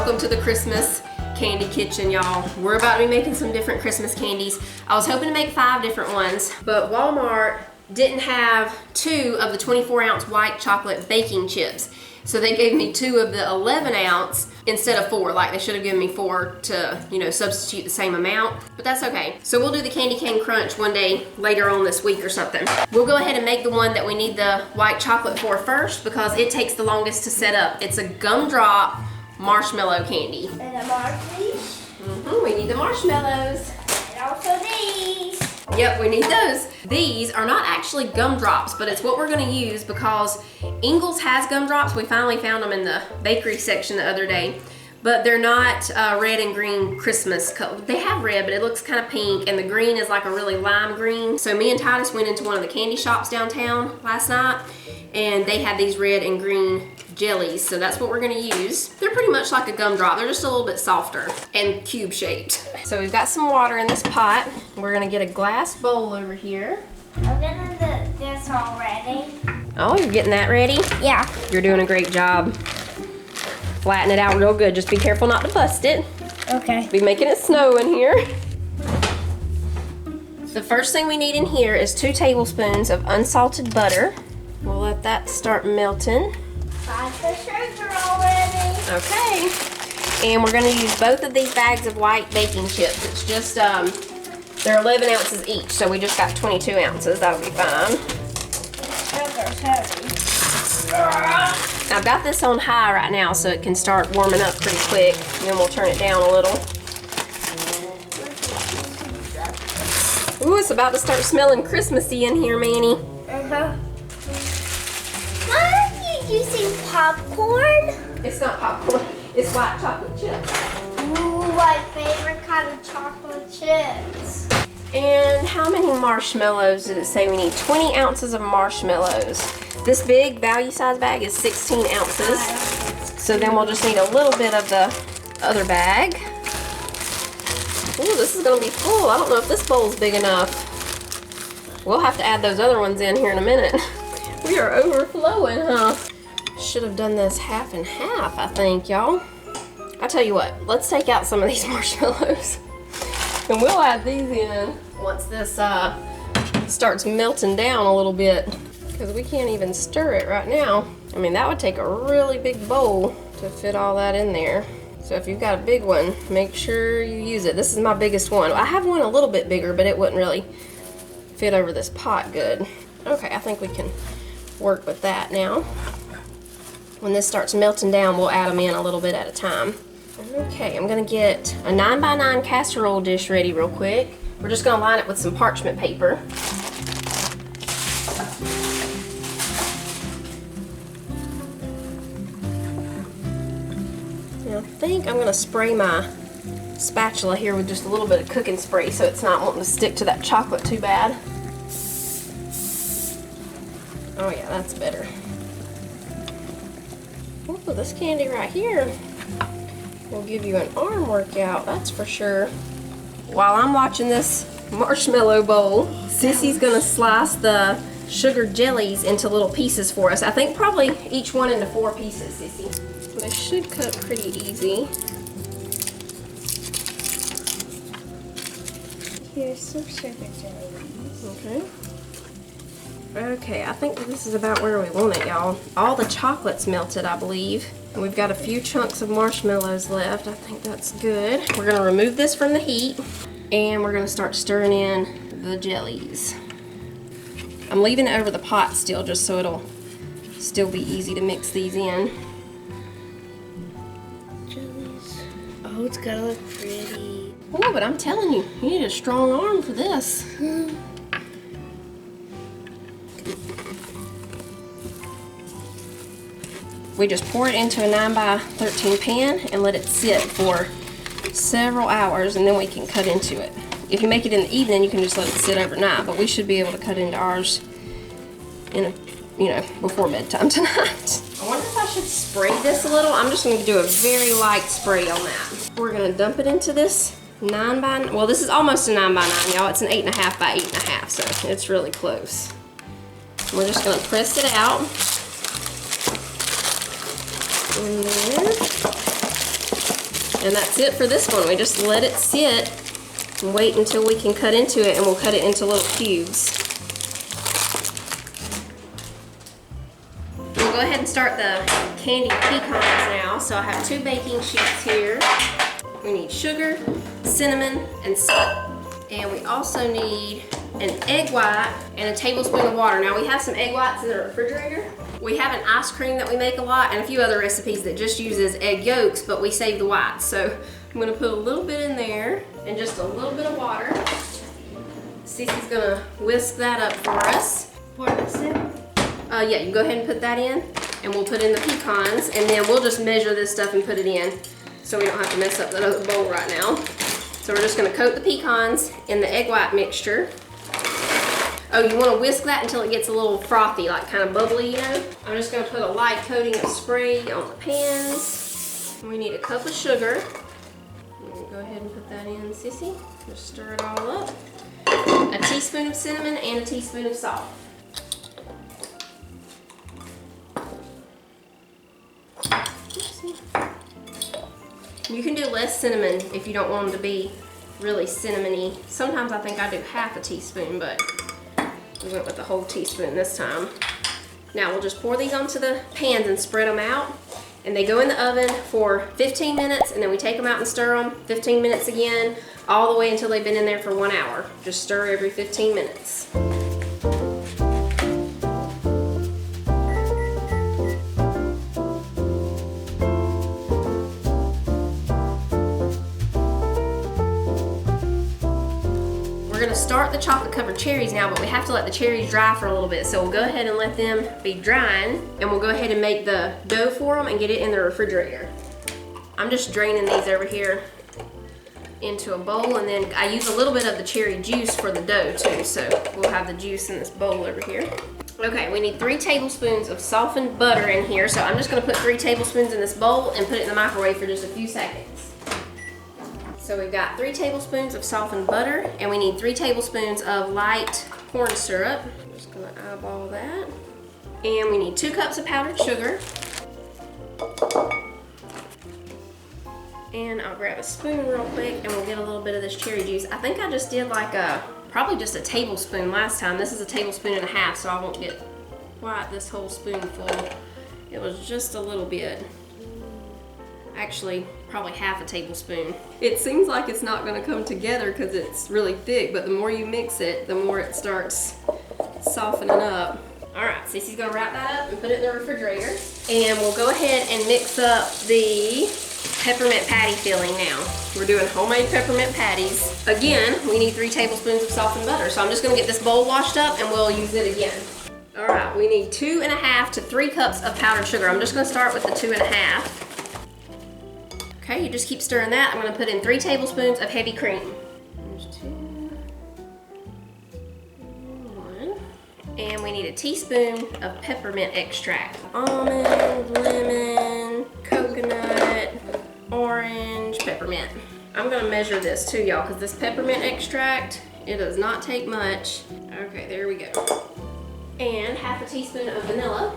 Welcome to the Christmas candy kitchen, y'all. We're about to be making some different Christmas candies. I was hoping to make 5 different ones, but Walmart didn't have 2 of the 24-ounce white chocolate baking chips. So they gave me 2 of the 11-ounce instead of 4. Like, they should have given me 4 to, you know, substitute the same amount, but that's okay. So we'll do the candy cane crunch one day later on this week or something. We'll go ahead and make the one that we need the white chocolate for first because it takes the longest to set up. It's a Gumdrop Marshmallow candy. And a marshmallows. We need the marshmallows. And also these. Yep, we need those. These are not actually gumdrops, but it's what we're gonna use because Ingles has gumdrops. We finally found them in the bakery section the other day, but they're not red and green Christmas color. They have red, but it looks kind of pink, and the green is like a really lime green. So me and Titus went into one of the candy shops downtown last night, and they had these red and green jellies, so that's what we're gonna use. They're pretty much like a gumdrop. They're just a little bit softer and cube shaped. So we've got some water in this pot. We're gonna get a glass bowl over here. I'm gonna do this already. Oh, you're getting that ready? Yeah. You're doing a great job. Flatten it out real good. Just be careful not to bust it. Okay. Be making it snow in here. The first thing we need in here is 2 tablespoons of unsalted butter. We'll let that start melting. Got the sugar already. Okay. And we're gonna use both of these bags of white baking chips. It's just, they're 11 ounces each, so we just got 22 ounces. That'll be fine. Sugar's heavy. I've got this on high right now so it can start warming up pretty quick. And then we'll turn it down a little. Ooh, it's about to start smelling Christmassy in here, Manny. Why are you using popcorn? It's not popcorn, it's white chocolate chips. Ooh, my favorite kind of chocolate chips. And how many marshmallows did it say we need? 20 ounces of marshmallows. This big value size bag is 16 ounces. So then we'll just need a little bit of the other bag. Ooh, this is gonna be full. I don't know if this bowl's big enough. We'll have to add those other ones in here in a minute. We are overflowing, huh? Should have done this half and half, I think, y'all. I tell you what, let's take out some of these marshmallows. And we'll add these in once this starts melting down a little bit, because we can't even stir it right now. I mean, that would take a really big bowl to fit all that in there. So if you've got a big one, make sure you use it. This is my biggest one. I have one a little bit bigger, but it wouldn't really fit over this pot good. Okay, I think we can work with that now. When this starts melting down, we'll add them in a little bit at a time. Okay, I'm gonna get a 9x9 casserole dish ready real quick. We're just gonna line it with some parchment paper. And I think I'm gonna spray my spatula here with just a little bit of cooking spray so it's not wanting to stick to that chocolate too bad. Oh yeah, that's better. Ooh, this candy right here will give you an arm workout, that's for sure. While I'm watching this marshmallow bowl, Sissy's gonna slice the sugar jellies into little pieces for us. I think probably each one into 4 pieces, Sissy. They should cut pretty easy. Here's some sugar jellies. Okay. Okay, I think this is about where we want it, y'all. All the chocolate's melted, I believe. And we've got a few chunks of marshmallows left. I think that's good. We're gonna remove this from the heat and we're gonna start stirring in the jellies. I'm leaving it over the pot still just so it'll still be easy to mix these in. Jellies. Oh, it's gotta look pretty. Oh, but I'm telling you, you need a strong arm for this. We just pour it into a 9x13 pan and let it sit for several hours, and then we can cut into it. If you make it in the evening, you can just let it sit overnight, but we should be able to cut into ours in before bedtime tonight. I wonder if I should spray this a little. I'm just going to do a very light spray on that. We're going to dump it into this 9x9. Well, this is almost a 9x9, y'all. It's an 8.5 by 8.5, so it's really close. We're just going to press it out. And then And that's it for this one. We just let it sit and wait until we can cut into it, and we'll cut it into little cubes. We'll go ahead and start the candied pecans now. So I have 2 baking sheets here. We need sugar, cinnamon, and salt. And we also need an egg white and a tablespoon of water. Now we have some egg whites in the refrigerator. We have an ice cream that we make a lot and a few other recipes that just uses egg yolks, but we save the whites. So I'm gonna put a little bit in there and just a little bit of water. Cece's gonna whisk that up for us. Pour this in? Yeah, you can go ahead and put that in, and we'll put in the pecans, and then we'll just measure this stuff and put it in so we don't have to mess up that other bowl right now. So we're just gonna coat the pecans in the egg white mixture. Oh, you wanna whisk that until it gets a little frothy, like kind of bubbly, you know? I'm just gonna put a light coating of spray on the pans. We need a cup of sugar. Go ahead and put that in, Sissy. Just stir it all up. A teaspoon of cinnamon and a teaspoon of salt. You can do less cinnamon if you don't want them to be really cinnamony. Sometimes I think I do half a teaspoon, but we went with the whole teaspoon this time. Now we'll just pour these onto the pans and spread them out. And they go in the oven for 15 minutes, and then we take them out and stir them 15 minutes again, all the way until they've been in there for 1 hour. Just stir every 15 minutes. We're gonna start the chocolate covered cherries now, but we have to let the cherries dry for a little bit. So we'll go ahead and let them be drying, and we'll go ahead and make the dough for them and get it in the refrigerator. I'm just draining these over here into a bowl, and then I use a little bit of the cherry juice for the dough too, so we'll have the juice in this bowl over here. Okay, we need 3 tablespoons of softened butter in here, so I'm just gonna put 3 tablespoons in this bowl and put it in the microwave for just a few seconds. So we've got 3 tablespoons of softened butter, and we need 3 tablespoons of light corn syrup. I'm just gonna eyeball that. And we need 2 cups of powdered sugar. And I'll grab a spoon real quick, and we'll get a little bit of this cherry juice. I think I just did like probably just a tablespoon last time. This is a tablespoon and a half, so I won't get quite this whole spoonful. It was just a little bit. Actually, probably half a tablespoon. It seems like it's not gonna come together because it's really thick, but the more you mix it, the more it starts softening up. All right, Cece's gonna wrap that up and put it in the refrigerator. And we'll go ahead and mix up the peppermint patty filling now. We're doing homemade peppermint patties. Again, we need 3 tablespoons of softened butter. So I'm just gonna get this bowl washed up and we'll use it again. All right, we need 2½ to 3 cups of powdered sugar. I'm just gonna start with the 2½. Okay, you just keep stirring that. I'm gonna put in 3 tablespoons of heavy cream. There's 2, 1. And we need a teaspoon of peppermint extract. Almond, lemon, coconut, orange, peppermint. I'm gonna measure this too, y'all, because this peppermint extract, it does not take much. Okay, there we go. And half a teaspoon of vanilla.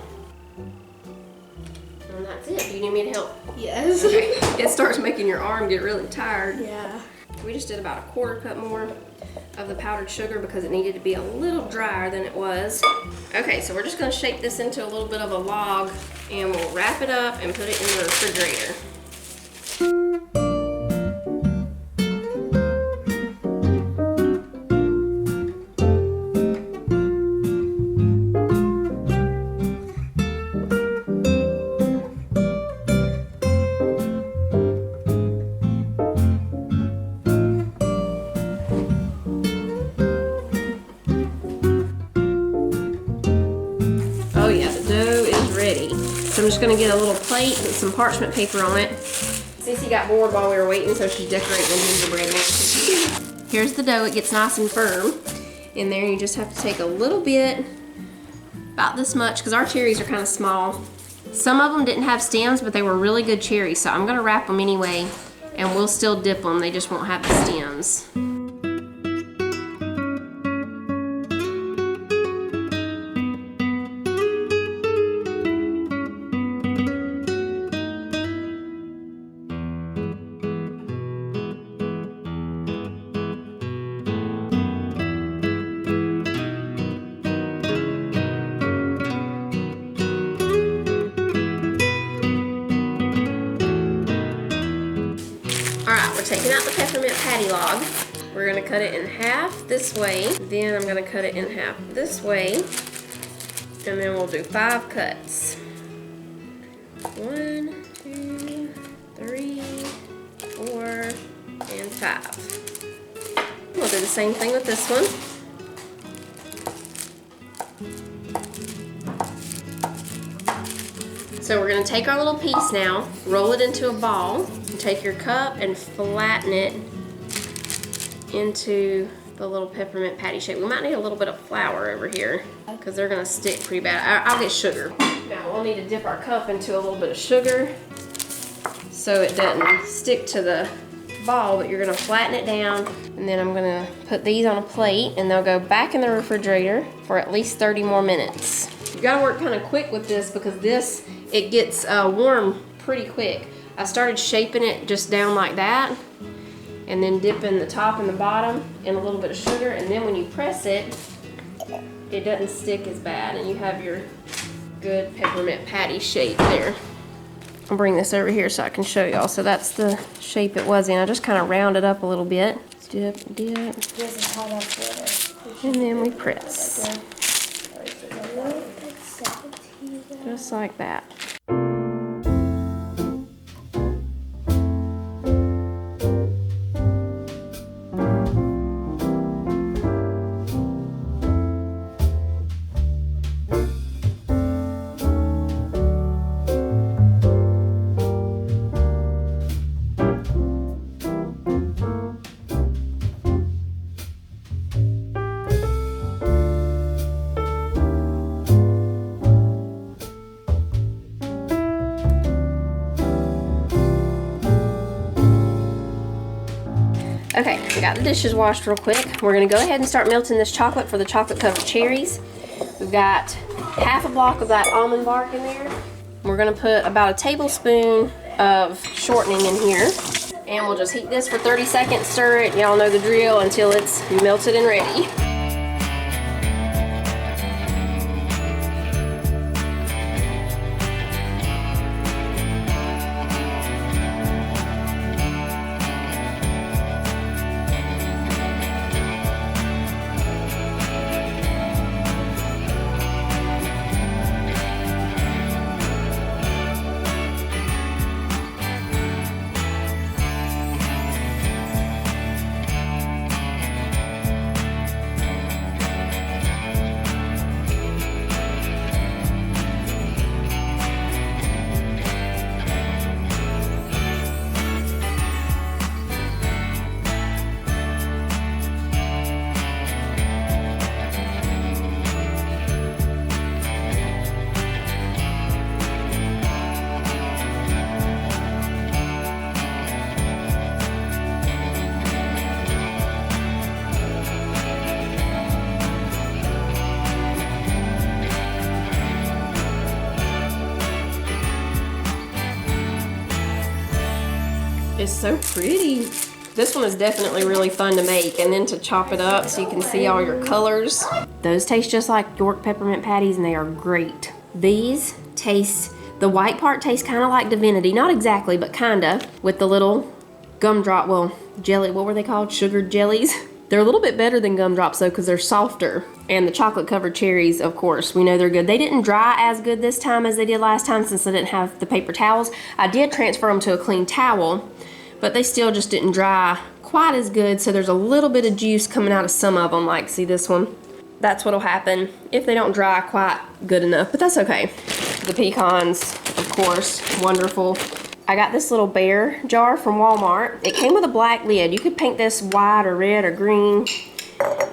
And that's it. Do you need me to help? Yes. Okay. It starts making your arm get really tired. Yeah. We just did about 1/4 cup more of the powdered sugar because it needed to be a little drier than it was. Okay, so we're just gonna shape this into a little bit of a log, and we'll wrap it up and put it in the refrigerator. So I'm just gonna get a little plate with some parchment paper on it. Cece got bored while we were waiting, so she's decorating the gingerbread man. Here's the dough. It gets nice and firm in there. You just have to take a little bit, about this much, because our cherries are kind of small. Some of them didn't have stems, but they were really good cherries, so I'm gonna wrap them anyway, and we'll still dip them. They just won't have the stems. taking out the peppermint patty log. We're gonna cut it in half this way. Then I'm gonna cut it in half this way. And then we'll do 5 cuts. 1, 2, 3, 4, and 5. We'll do the same thing with this one. So we're gonna take our little piece now, roll it into a ball, and take your cup and flatten it into the little peppermint patty shape. We might need a little bit of flour over here because they're gonna stick pretty bad. I'll get sugar. Now we'll need to dip our cup into a little bit of sugar so it doesn't stick to the ball, but you're gonna flatten it down, and then I'm gonna put these on a plate and they'll go back in the refrigerator for at least 30 more minutes. You gotta work kind of quick with this because it gets warm pretty quick. I started shaping it just down like that and then dipping the top and the bottom in a little bit of sugar, and then when you press it, it doesn't stick as bad and you have your good peppermint patty shape there. I'll bring this over here so I can show y'all. So that's the shape it was in. I just kind of round it up a little bit. Dip, dip. And then we press. Just like that. Okay, we got the dishes washed real quick. We're gonna go ahead and start melting this chocolate for the chocolate covered cherries. We've got half a block of that almond bark in there. We're gonna put about a tablespoon of shortening in here. And we'll just heat this for 30 seconds, stir it, y'all know the drill, until it's melted and ready. It's so pretty. This one is definitely really fun to make, and then to chop it up so you can see all your colors. Those taste just like York peppermint patties, and they are great. These taste, the white part tastes kind of like Divinity, not exactly, but kinda, with the little gumdrop, well, jelly, what were they called? Sugared jellies. They're a little bit better than gumdrops though, because they're softer. And the chocolate covered cherries, of course, we know they're good. They didn't dry as good this time as they did last time since I didn't have the paper towels. I did transfer them to a clean towel, but they still just didn't dry quite as good, so there's a little bit of juice coming out of some of them, like see this one? That's what'll happen if they don't dry quite good enough, but that's okay. The pecans, of course, wonderful. I got this little bear jar from Walmart. It came with a black lid. You could paint this white or red or green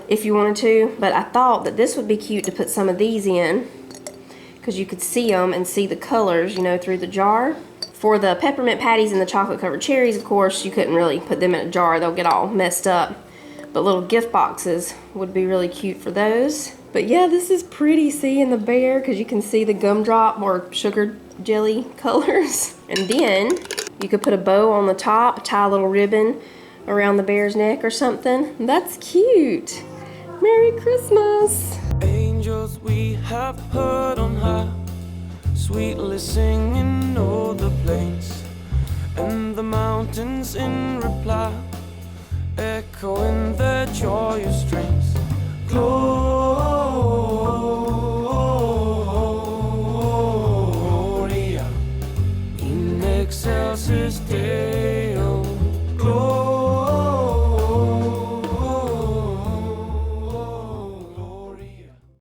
if you wanted to, but I thought that this would be cute to put some of these in because you could see them and see the colors, you know, through the jar. For the peppermint patties and the chocolate covered cherries, of course, you couldn't really put them in a jar. They'll get all messed up. But little gift boxes would be really cute for those. But yeah, this is pretty, see, in the bear, because you can see the gumdrop or sugar jelly colors. And then you could put a bow on the top, tie a little ribbon around the bear's neck or something. That's cute. Merry Christmas. Angels we have heard on high, sweetly singing o'er the plains and the mountains. mountains in reply, echoing their joyous strains. Close